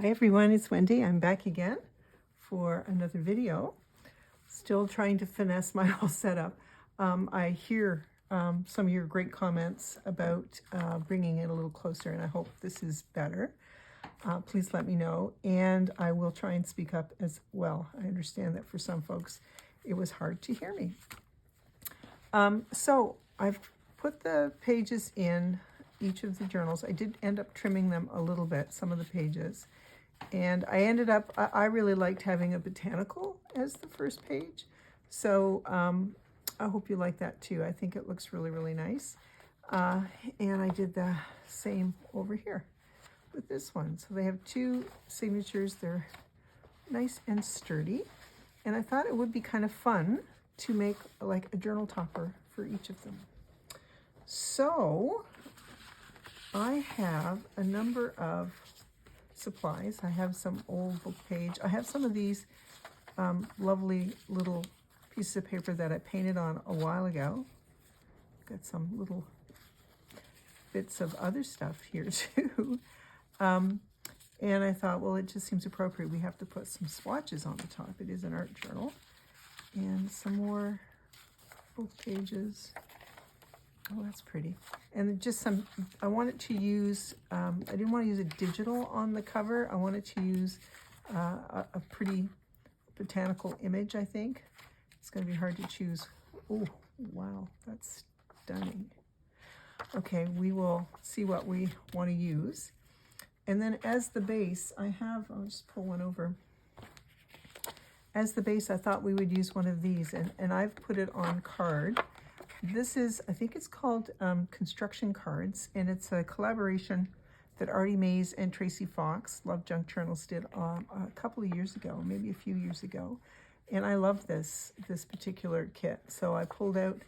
Hi everyone, it's Wendy. I'm back again for another video. Still trying to finesse my whole setup. I hear some of your great comments about bringing it a little closer, and I hope this is better. Please let me know, and I will try and speak up as well. I understand that for some folks it was hard to hear me. So I've put the pages in each of the journals. I did end up trimming them a little bit, some of the pages. And I ended up, I really liked having a botanical as the first page. So I hope you like that too. I think it looks really, really nice. And I did the same over here with this one. So they have two signatures. They're nice and sturdy. And I thought it would be kind of fun to make like a journal topper for each of them. So I have a number of supplies. I have some old book page. I have some of these lovely little pieces of paper that I painted on a while ago. Got some little bits of other stuff here too. And I thought, well, it just seems appropriate. We have to put some swatches on the top. It is an art journal. And some more book pages. Oh, that's pretty. And just some, I wanted to use, I didn't want to use a digital on the cover. I wanted to use a pretty botanical image, I think. It's going to be hard to choose. Oh, wow, that's stunning. Okay, we will see what we want to use. And then as the base, I have, I'll just pull one over. As the base, I thought we would use one of these, and I've put it on card. This is, I think it's called Construction Cards, and it's a collaboration that Artie Mays and Tracy Fox, Love Junk Journals, did a couple of years ago, maybe a few years ago. And I love this particular kit. So I pulled out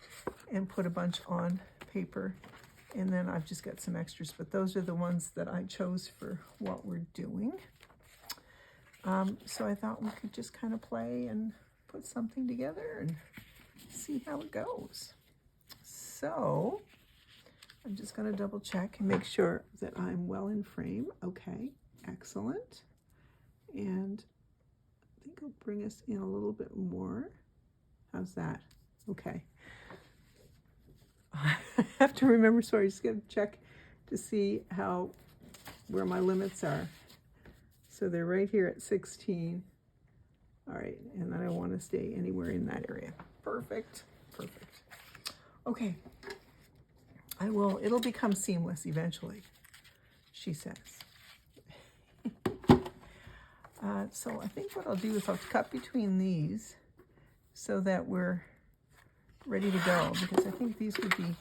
and put a bunch on paper, and then I've just got some extras, but those are the ones that I chose for what we're doing. So I thought we could just kind of play and put something together and see how it goes. So I'm just going to double check and make sure that I'm well in frame. Okay, excellent. And I think I'll bring us in a little bit more. How's that? Okay. I have to remember, sorry, just going to check to see where my limits are. So they're right here at 16. All right, and then I want to stay anywhere in that area. Perfect, perfect. Okay, it'll become seamless eventually, she says. So I think what I'll do is I'll cut between these so that we're ready to go, because I think these would be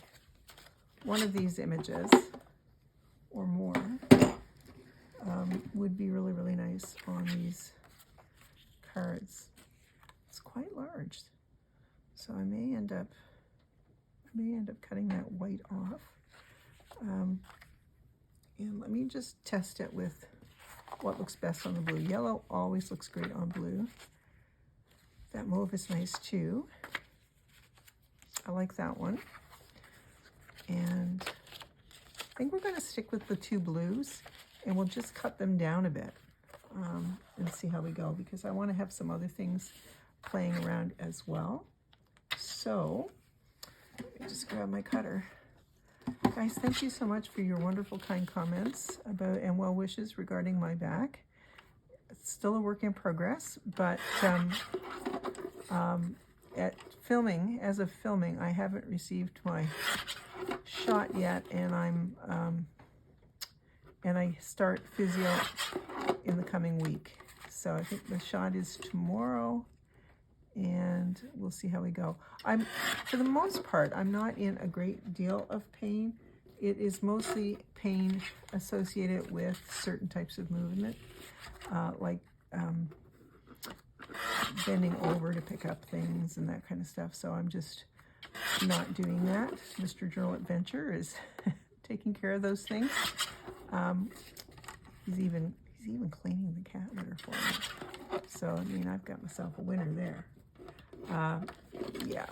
one of these images or more would be really, really nice on these cards. It's quite large, so I may end up cutting that white off. And let me just test it with what looks best on the blue. Yellow always looks great on blue. That mauve is nice too. I like that one. And I think we're going to stick with the two blues, and we'll just cut them down a bit and see how we go, because I want to have some other things playing around as well. So just grab my cutter. Guys, thank you so much for your wonderful, kind comments about and well wishes regarding my back. It's still a work in progress, but as of filming, I haven't received my shot yet, and I start physio in the coming week. So I think the shot is tomorrow, and we'll see how we go. For the most part, I'm not in a great deal of pain. It is mostly pain associated with certain types of movement, like bending over to pick up things and that kind of stuff. So I'm just not doing that. Mr. Journal Adventure is taking care of those things. He's even cleaning the cat litter for me. So, I mean, I've got myself a winner there. Yeah.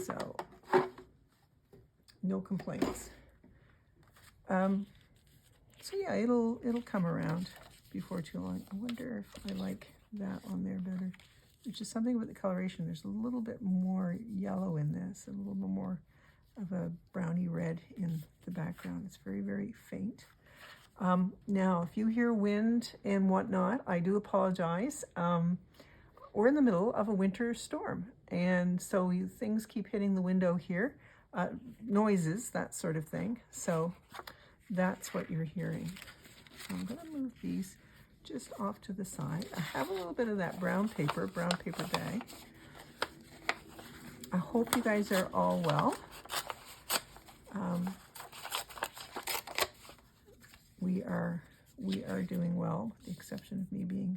So, no complaints. So yeah, it'll come around before too long. I wonder if I like that on there better. There's just something with the coloration. There's a little bit more yellow in this, and a little bit more of a browny red in the background. It's very, very faint. Now, if you hear wind and whatnot, I do apologize. We're in the middle of a winter storm, and so things keep hitting the window here, noises, that sort of thing. So that's what you're hearing. So I'm going to move these just off to the side. I have a little bit of that brown paper bag. I hope you guys are all well. We are doing well, with the exception of me being,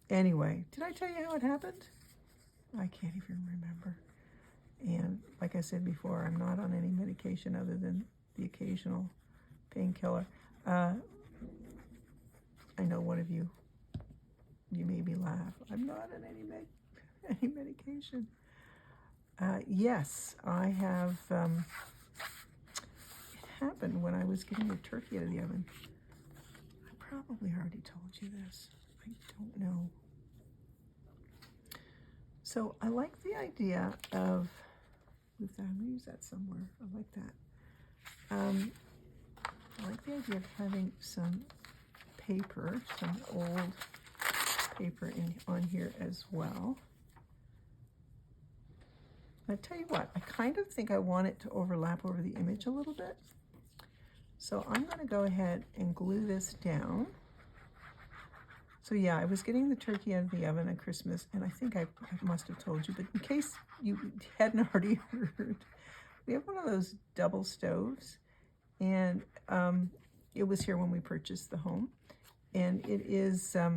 anyway, did I tell you how it happened? I can't even remember. And like I said before, I'm not on any medication other than the occasional painkiller. I know one of you made me laugh. I'm not on any medication. Yes, I have. It happened when I was getting the turkey out of the oven. I probably already told you this. I don't know. So I like the idea of, I'm going to use that somewhere. I like that. I like the idea of having some paper, some old paper on here as well. I tell you what, I kind of think I want it to overlap over the image a little bit. So I'm going to go ahead and glue this down. So yeah, I was getting the turkey out of the oven at Christmas, and I think I must have told you, but in case you hadn't already heard, we have one of those double stoves, and it was here when we purchased the home, and it is a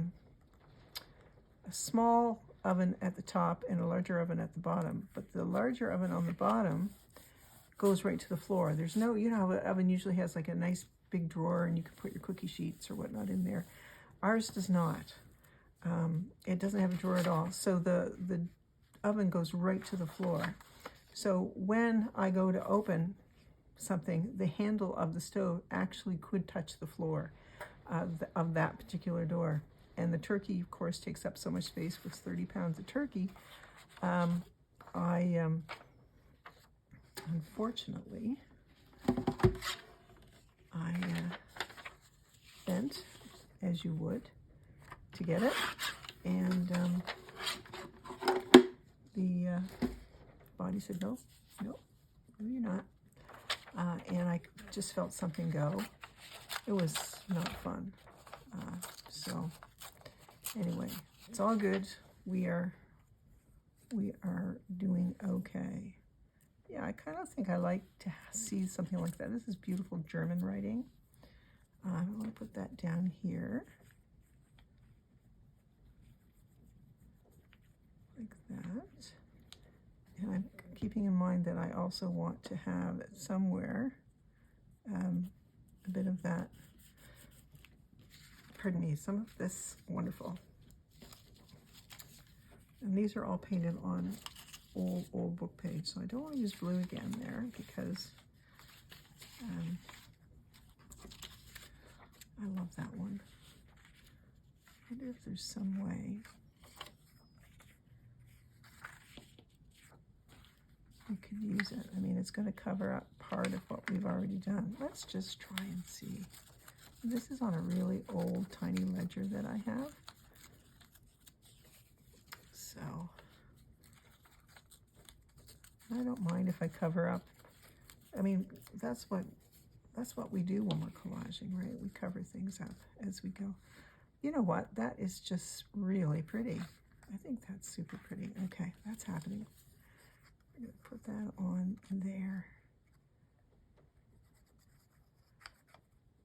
small oven at the top and a larger oven at the bottom, but the larger oven on the bottom goes right to the floor. There's no, how an oven usually has like a nice big drawer and you can put your cookie sheets or whatnot in there. Ours does not. It doesn't have a drawer at all. So the oven goes right to the floor. So when I go to open something, the handle of the stove actually could touch the floor of that particular door. And the turkey, of course, takes up so much space with 30 pounds of turkey. Unfortunately, I bent, as you would, to get it. And the body said, no, you're not. And I just felt something go. It was not fun. So anyway, it's all good. We are doing okay. Yeah, I kind of think I like to see something like that. This is beautiful German writing. I want to put that down here. Like that. And I'm keeping in mind that I also want to have somewhere a bit of that, pardon me, some of this wonderful. And these are all painted on old book page, so I don't want to use blue again there because I love that one. I wonder if there's some way we could use it. I mean, it's going to cover up part of what we've already done. Let's just try and see. This is on a really old tiny ledger that I have. So I don't mind if I cover up. I mean, that's what we do when we're collaging, right? We cover things up as we go. You know what? That is just really pretty. I think that's super pretty. Okay, that's happening. I'm going to put that on there.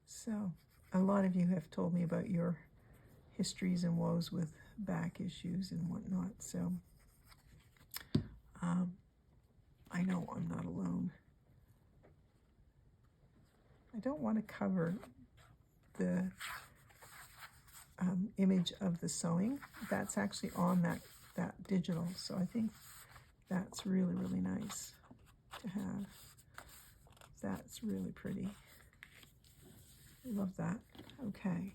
So, a lot of you have told me about your histories and woes with back issues and whatnot. So, I know I'm not alone. I don't want to cover the image of the sewing. That's actually on that digital. So I think that's really, really nice to have. That's really pretty. Love that. Okay.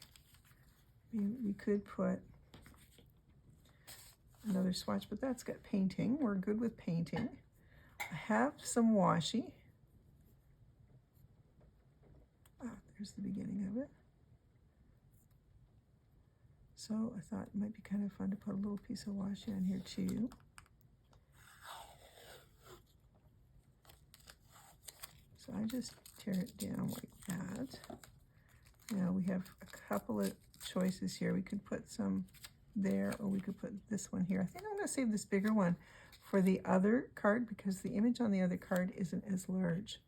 We could put another swatch, but that's got painting. We're good with painting. I have some washi. Ah, there's the beginning of it. So I thought it might be kind of fun to put a little piece of washi on here too. So I just tear it down like that. Now we have a couple of choices here. We could put some there, or we could put this one here. I think I'm going to save this bigger one for the other card because the image on the other card isn't as large.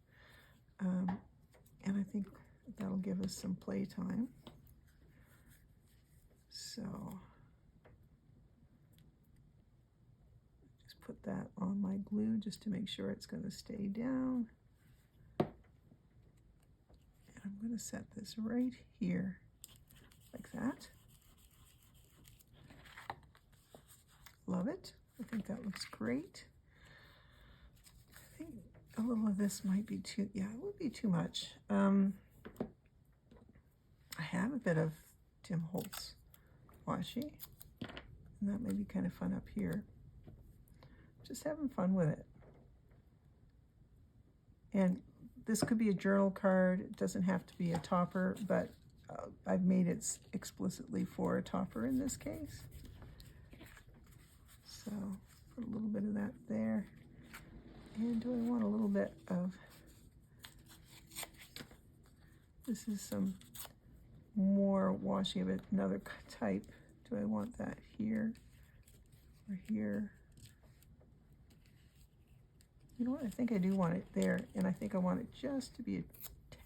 And I think that'll give us some play time. So just put that on my glue just to make sure it's going to stay down. And I'm going to set this right here like that. Love it. I think that looks great. I think a little of this might be too, yeah, it would be too much. I have a bit of Tim Holtz washi, and that may be kind of fun up here. Just having fun with it. And this could be a journal card. It doesn't have to be a topper, but I've made it explicitly for a topper in this case. So put a little bit of that there. And do I want a little bit of, this is some more washi of another type. Do I want that here or here? You know what, I think I do want it there, and I think I want it just to be a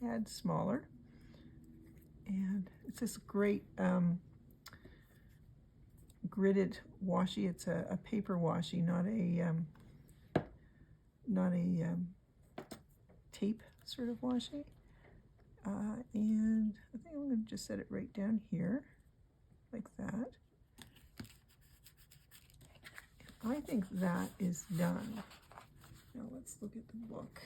tad smaller. And it's this great gridded washi. It's a paper washi, not a tape sort of washi. And I think I'm going to just set it right down here, like that. I think that is done. Now let's look at the book.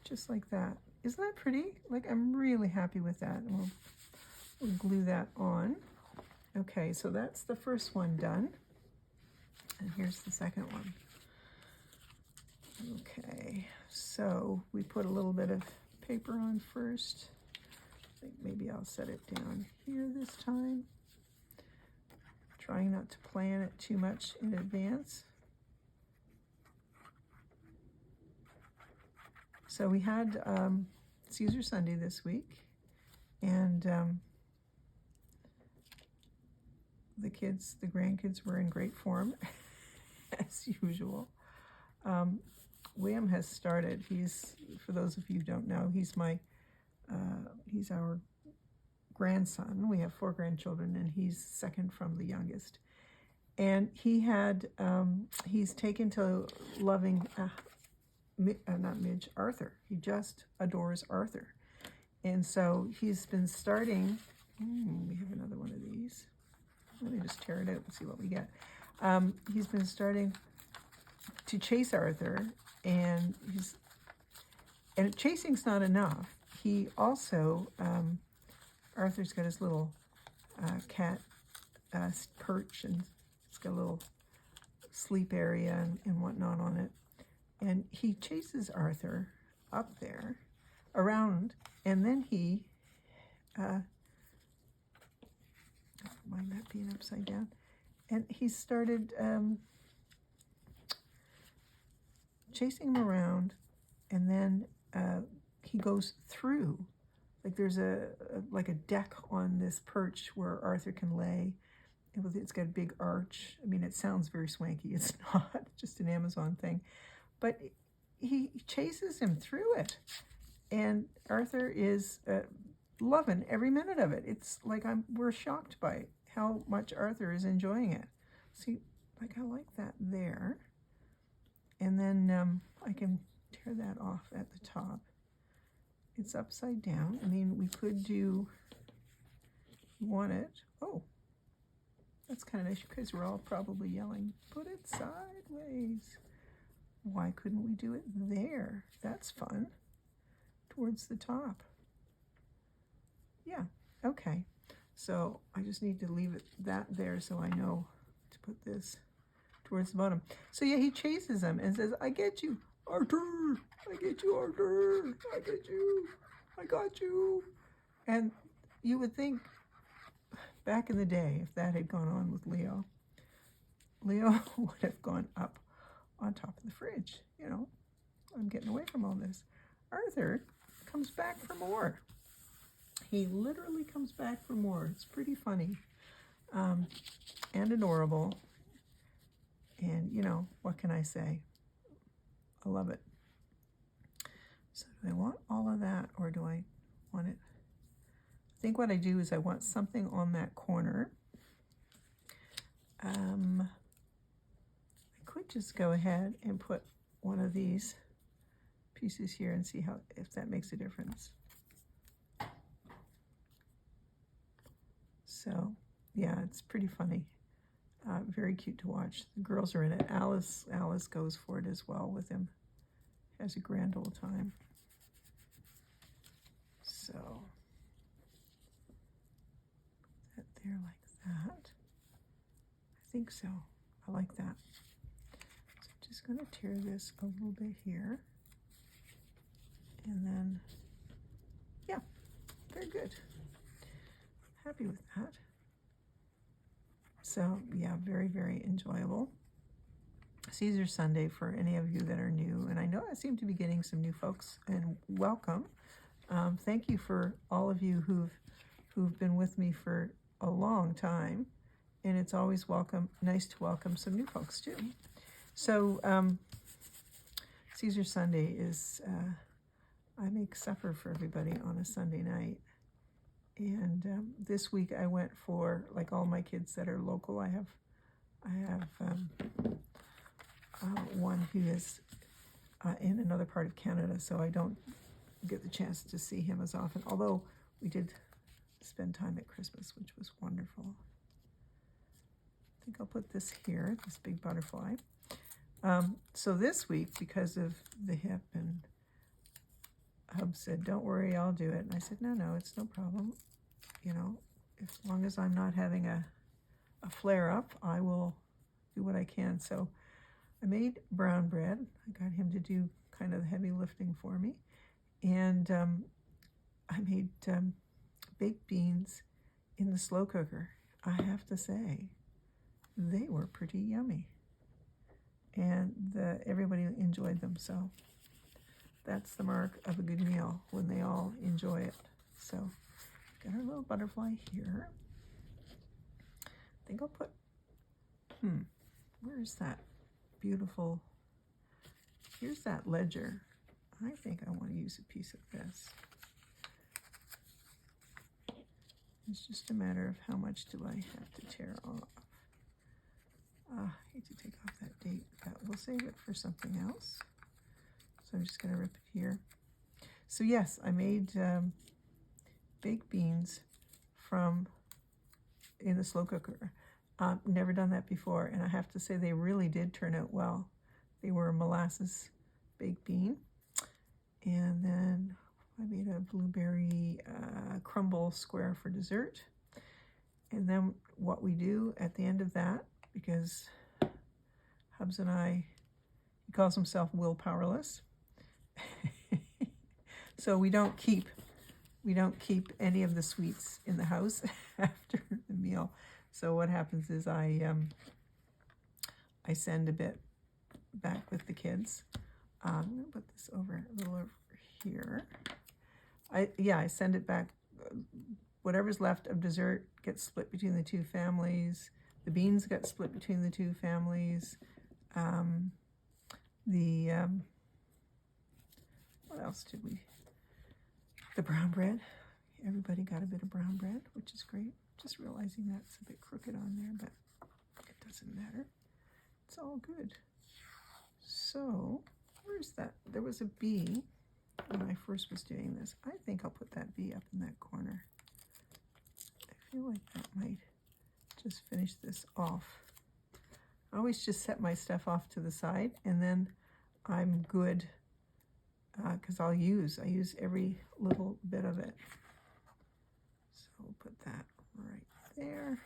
Just like that. Isn't that pretty? Like, I'm really happy with that. And we'll glue that on. Okay, so that's the first one done. And here's the second one. Okay, so we put a little bit of paper on first. I think maybe I'll set it down here this time. Trying not to plan it too much in advance. So we had Caesar Sunday this week, and the grandkids were in great form, as usual. William has started. He's, for those of you who don't know, he's our grandson. We have 4 grandchildren, and he's second from the youngest. And he had, he's taken to loving, not Midge, Arthur. He just adores Arthur. And so he's been starting, we have another one of these. Let me just tear it out and see what we get. He's been starting to chase Arthur, and chasing's not enough. He also, Arthur's got his little cat perch, and it's got a little sleep area and whatnot on it. And he chases Arthur up there, around, and then he, mind that being upside down, and he started chasing him around, and then he goes through, like there's like a deck on this perch where Arthur can lay. It's got a big arch. I mean, it sounds very swanky. It's not, just an Amazon thing. But he chases him through it, and Arthur is loving every minute of it. It's like we're shocked by how much Arthur is enjoying it. See, like I like that there, and then I can tear that off at the top. It's upside down. I mean, we could do, want it. Oh, that's kind of nice because we're all probably yelling, put it sideways. why couldn't we do it there? That's fun. Towards the top. Yeah, okay. So I just need to leave it that there so I know to put this towards the bottom. So yeah, he chases him and says, I get you, Arthur. I get you, Arthur. I get you. I got you. And you would think back in the day, if that had gone on with Leo, Leo would have gone up on top of the fridge. You know, I'm getting away from all this. Arthur comes back for more. He literally comes back for more. It's pretty funny and adorable. And, you know, what can I say? I love it. So do I want all of that or do I want it? I think what I do is I want something on that corner. I could just go ahead and put one of these pieces here and see how if that makes a difference. So yeah, it's pretty funny. Very cute to watch. The girls are in it. Alice goes for it as well with him. Has a grand old time. So put that there like that. I think so. I like that. So I'm just going to tear this a little bit here. And then, yeah, very good. Happy with that. So yeah, very, very enjoyable. Caesar Sunday for any of you that are new. And I know I seem to be getting some new folks, and welcome. Thank you for all of you who've been with me for a long time. And it's always nice to welcome some new folks too. So Caesar Sunday is, I make supper for everybody on a Sunday night. And this week I went for, like all my kids that are local, I have one who is in another part of Canada, so I don't get the chance to see him as often, although we did spend time at Christmas, which was wonderful. I think I'll put this here, this big butterfly. So this week, because of the hip, and Hub said, don't worry, I'll do it. And I said, no, it's no problem. You know, as long as I'm not having a flare up, I will do what I can. So I made brown bread. I got him to do kind of the heavy lifting for me. And I made baked beans in the slow cooker. I have to say, they were pretty yummy. And everybody enjoyed them. So that's the mark of a good meal, when they all enjoy it. So got our little butterfly here. I think I'll put, where is that beautiful, here's that ledger. I think I want to use a piece of this. It's just a matter of how much do I have to tear off. I hate to take off that date, but we'll save it for something else. So I'm just going to rip it here. So yes, I made baked beans in the slow cooker. Never done that before, and I have to say they really did turn out well. They were molasses baked bean, and then I made a blueberry crumble square for dessert. And then what we do at the end of that, because Hubs and I, he calls himself willpowerless, so we don't keep any of the sweets in the house after the meal. So what happens is I send a bit back with the kids. I'm gonna put this a little over here. I send it back. Whatever's left of dessert gets split between the two families. The beans get split between the two families. What else did we? The brown bread. Everybody got a bit of brown bread, which is great. Just realizing that's a bit crooked on there, but it doesn't matter. It's all good. So, where's that? There was a bee when I first was doing this. I think I'll put that bee up in that corner. I feel like that might just finish this off. I always just set my stuff off to the side, and then I'm good, because I use every little bit of it. So we'll put that right there,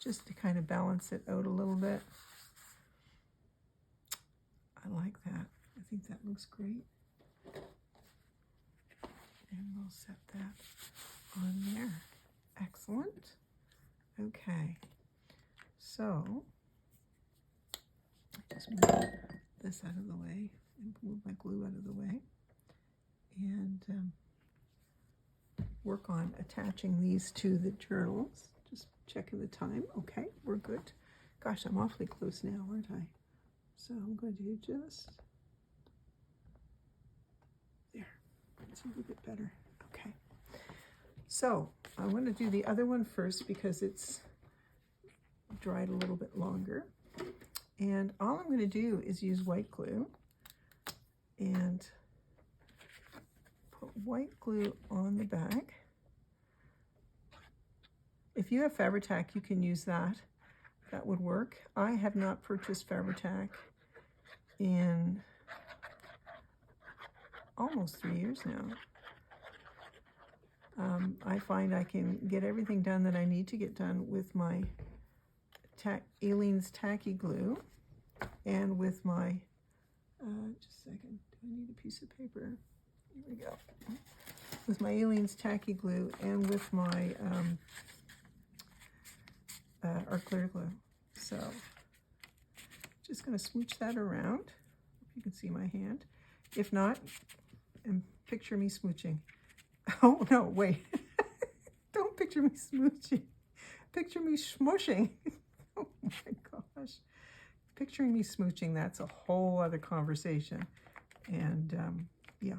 just to kind of balance it out a little bit. I like that. I think that looks great. And we'll set that on there. Excellent. Okay. So, just move this out of the way and move my glue out of the way. And work on attaching these to the journals. Just checking the time. Okay, we're good. Gosh, I'm awfully close now, aren't I? So I'm going to just, there, it's a little bit better. Okay, so I want to do the other one first because it's dried a little bit longer. And all I'm going to do is use white glue and put white glue on the back. If you have Fabri-Tac, you can use that. That would work. I have not purchased Fabri-Tac in almost 3 years now. I find I can get everything done that I need to get done with my Aleene's Tacky Glue and with my, just a second, do I need a piece of paper? Here we go. With my Aleene's Tacky Glue and with my our clear glue. So just going to smooch that around. If you can see my hand. If not, and picture me smooching. Oh no, wait. Don't picture me smooching. Picture me smushing. Oh my gosh. Picturing me smooching, that's a whole other conversation. And yeah.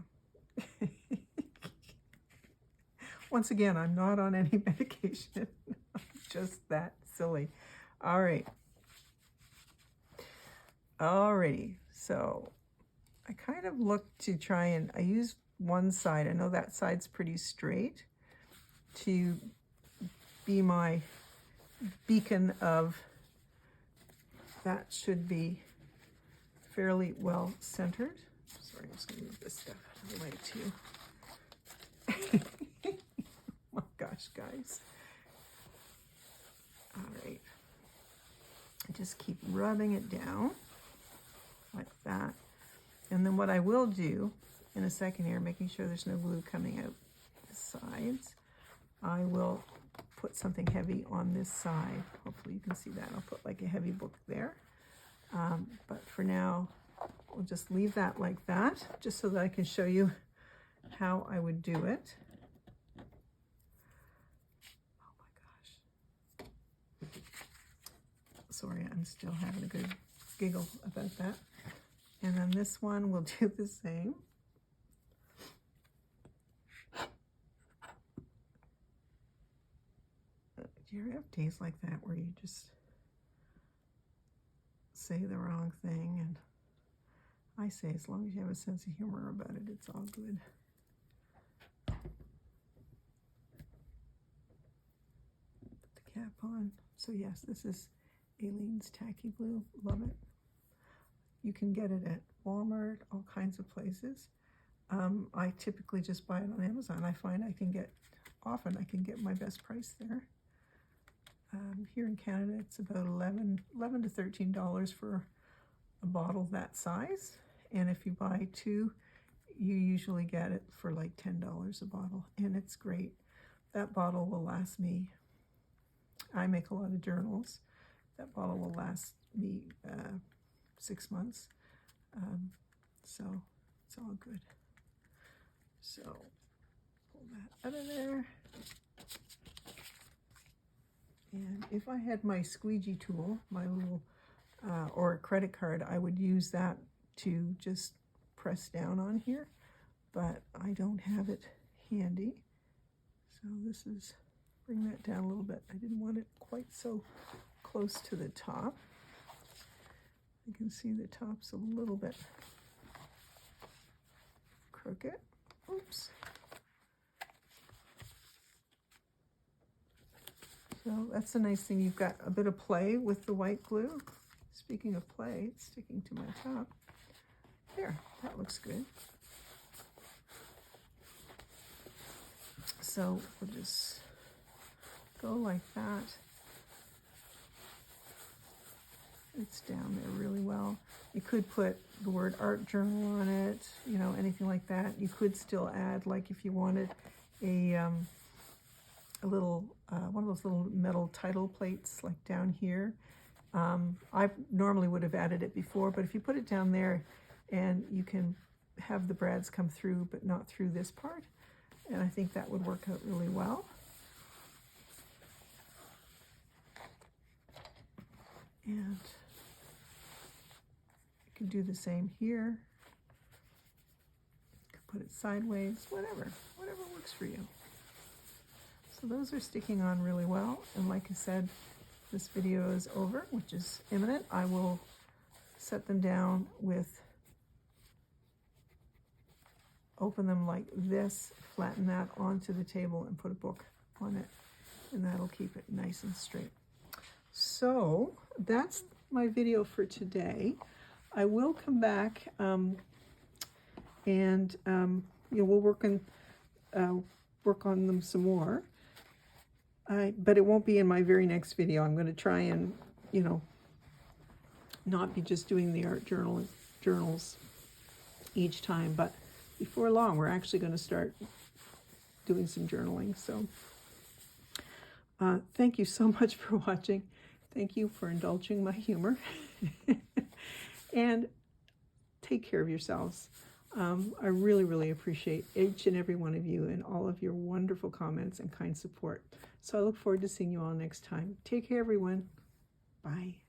Once again, I'm not on any medication. I'm just that silly. All right. Alrighty. So I kind of look to try and, I use one side. I know that side's pretty straight to be my beacon of, that should be fairly well centered. Sorry, I'm just going to move this stuff out of the way too. Oh my gosh, guys. All right. Just keep rubbing it down like that. And then what I will do in a second here, making sure there's no glue coming out the sides, I will put something heavy on this side. Hopefully you can see that. I'll put like a heavy book there. But for now, we'll just leave that like that, just so that I can show you how I would do it. Oh my gosh. Sorry, I'm still having a good giggle about that. And then this one we'll do the same. Do you ever have days like that where you just say the wrong thing? And I say, as long as you have a sense of humor about it, it's all good. Put the cap on. So yes, this is Aleene's Tacky Glue. Love it. You can get it at Walmart, all kinds of places. I typically just buy it on Amazon. I find often I can get my best price there. Here in Canada, it's about $11 to $13 for a bottle that size. And if you buy two, you usually get it for like $10 a bottle. And it's great. That bottle will last me, I make a lot of journals. That bottle will last me 6 months. So it's all good. So pull that out of there. And if I had my squeegee tool, my little, or a credit card, I would use that to just press down on here, but I don't have it handy. So this is, bring that down a little bit. I didn't want it quite so close to the top. You can see the top's a little bit crooked. Oops. So that's the nice thing. You've got a bit of play with the white glue. Speaking of play, it's sticking to my top. There, that looks good. So we'll just go like that. It's down there really well. You could put the word art journal on it, you know, anything like that. You could still add, like if you wanted a little, one of those little metal title plates like down here. I normally would have added it before, but if you put it down there and you can have the brads come through, but not through this part, and I think that would work out really well. And you can do the same here. You can put it sideways, whatever works for you. So those are sticking on really well. And like I said, this video is over, which is imminent. I will set them down with, open them like this, flatten that onto the table and put a book on it. And that'll keep it nice and straight. So that's my video for today. I will come back and you know, we'll work on them some more. But it won't be in my very next video. I'm going to try and, you know, not be just doing the art journals each time, but before long we're actually going to start doing some journaling. So thank you so much for watching. Thank you for indulging my humor. And take care of yourselves. I really, really appreciate each and every one of you and all of your wonderful comments and kind support. So I look forward to seeing you all next time. Take care, everyone. Bye.